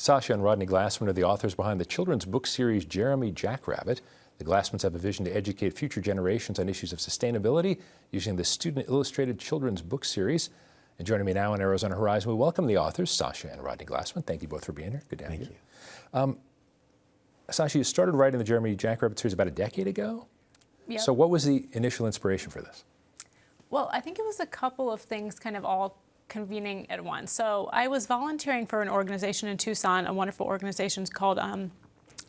Sasha and Rodney Glassman are the authors behind the children's book series Jeremy Jackrabbit. The Glassmans have a vision to educate future generations on issues of sustainability using the Student Illustrated Children's Book Series. And joining me now on Arrows on the Horizon, we welcome the authors, Sasha and Rodney Glassman. Thank you both for being here. Good to have you. Thank you. Sasha, you started writing the Jeremy Jackrabbit series about a decade ago? Yep. So what was the initial inspiration for this? Well, I think it was a couple of things kind of all convening at once. So I was volunteering for an organization in Tucson, a wonderful organization called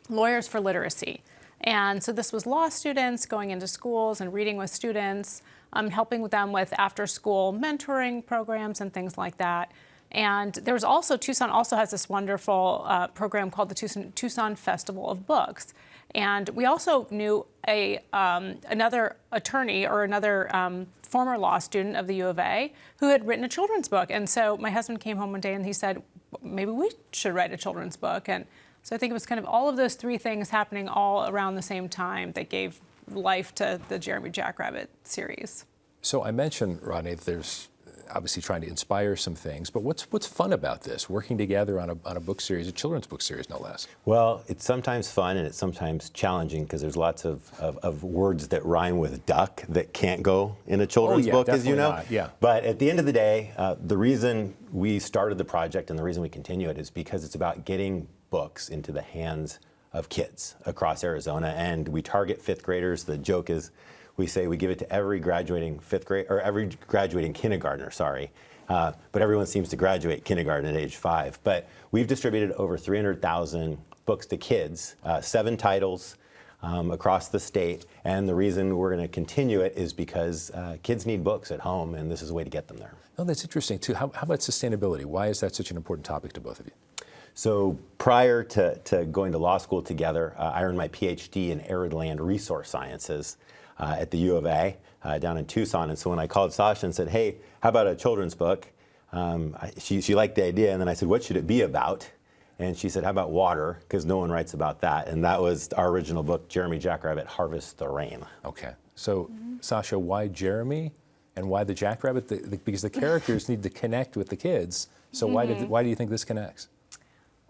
Lawyers for Literacy. And so this was law students going into schools and reading with students, helping with them with after-school mentoring programs and things like that. And there was also, Tucson also has this wonderful program called the Tucson Festival of Books. And we also knew another attorney or another former law student of the U of A who had written a children's book. And so my husband came home one day and he said, maybe we should write a children's book. And so I think it was kind of all of those three things happening all around the same time that gave life to the Jeremy Jackrabbit series. So I mentioned, Rodney, that there's obviously trying to inspire some things, but what's fun about this, working together on a book series, a children's book series, no less? Well, it's sometimes fun and it's sometimes challenging because there's lots of words that rhyme with duck that can't go in a children's book, as you know. Not. Yeah. But at the end of the day, the reason we started the project and the reason we continue it is because it's about getting books into the hands of kids across Arizona, and we target fifth graders. The joke is, we say we give it to every graduating fifth grade or every graduating kindergartner, but everyone seems to graduate kindergarten at age 5. But we've distributed over 300,000 books to kids, 7 titles across the state. And the reason we're going to continue it is because kids need books at home, and this is a way to get them there. Oh, that's interesting too. How about sustainability? Why is that such an important topic to both of you? So prior to going to law school together, I earned my PhD in arid land resource sciences at the U of A down in Tucson. And so when I called Sasha and said, hey, how about a children's book? She liked the idea. And then I said, what should it be about? And she said, how about water? Because no one writes about that. And that was our original book, Jeremy Jackrabbit, Harvest the Rain. Okay. So, Sasha, why Jeremy and why the Jackrabbit? Because the characters need to connect with the kids. So why do you think this connects?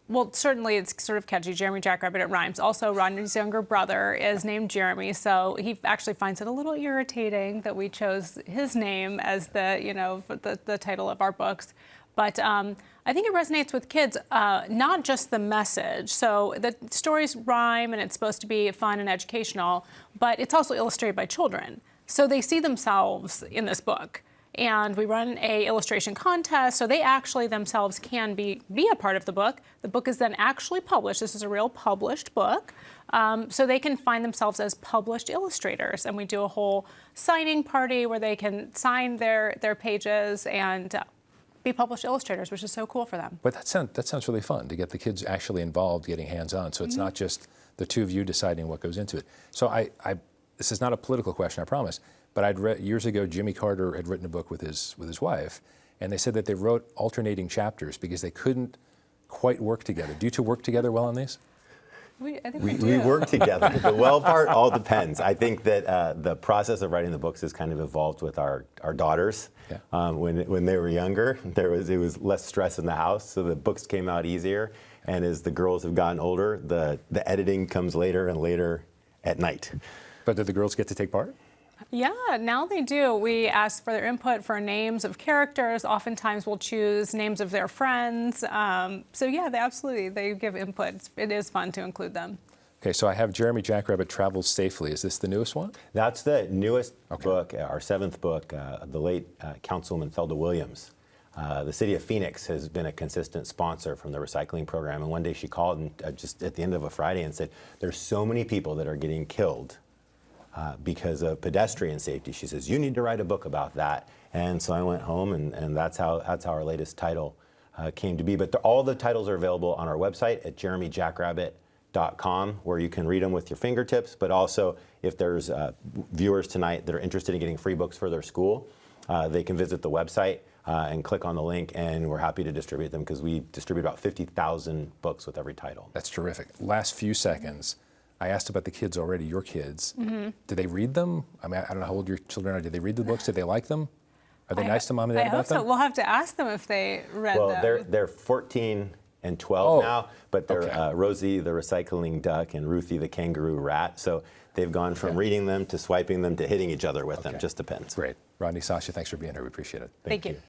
Well, certainly it's sort of catchy. Jeremy Jackrabbit, it rhymes. Also, Rodney's younger brother is named Jeremy, so he actually finds it a little irritating that we chose his name as the title of our books. But I think it resonates with kids, not just the message. So the stories rhyme and it's supposed to be fun and educational, but it's also illustrated by children. So they see themselves in this book. And we run a illustration contest, so they actually themselves can be a part of the book. The book is then actually published. This is a real published book. So they can find themselves as published illustrators. And we do a whole signing party where they can sign their pages and be published illustrators, which is so cool for them. But that sounds really fun, to get the kids actually involved, getting hands-on. So it's not just the two of you deciding what goes into it. So this is not a political question, I promise. But I'd read years ago, Jimmy Carter had written a book with his wife, and they said that they wrote alternating chapters because they couldn't quite work together. Do you two work together well on these? We work together. The well part all depends. I think that the process of writing the books has kind of evolved with our daughters. Yeah. When they were younger, it was less stress in the house, so the books came out easier. And as the girls have gotten older, the editing comes later and later at night. But do the girls get to take part? Yeah, now they do. We ask for their input for names of characters. Oftentimes we'll choose names of their friends. So yeah, they give input. It is fun to include them. Okay, so I have Jeremy Jackrabbit Travels Safely. Is this the newest one? That's the newest book, our 7th book, the late Councilwoman Felda Williams. The city of Phoenix has been a consistent sponsor from the recycling program. And one day she called and just at the end of a Friday and said, there's so many people that are getting killed because of pedestrian safety. She says, you need to write a book about that. And so I went home, and that's how our latest title came to be. But all the titles are available on our website at jeremyjackrabbit.com, where you can read them with your fingertips. But also, if there's viewers tonight that are interested in getting free books for their school, they can visit the website and click on the link, and we're happy to distribute them because we distribute about 50,000 books with every title. That's terrific. Last few seconds. I asked about the kids already, your kids. Do they read them? I mean, I don't know how old your children are. Do they read the books? Do they like them? Are they nice to mom and dad I about hope so. them? We'll have to ask them if they read them. Well, they're 14 and 12 Oh, now, but they're okay. Rosie the recycling duck and Ruthie the kangaroo rat. So they've gone from reading them to swiping them to hitting each other with them. Just depends. Great. Rodney, Sasha, thanks for being here. We appreciate it. Thank you.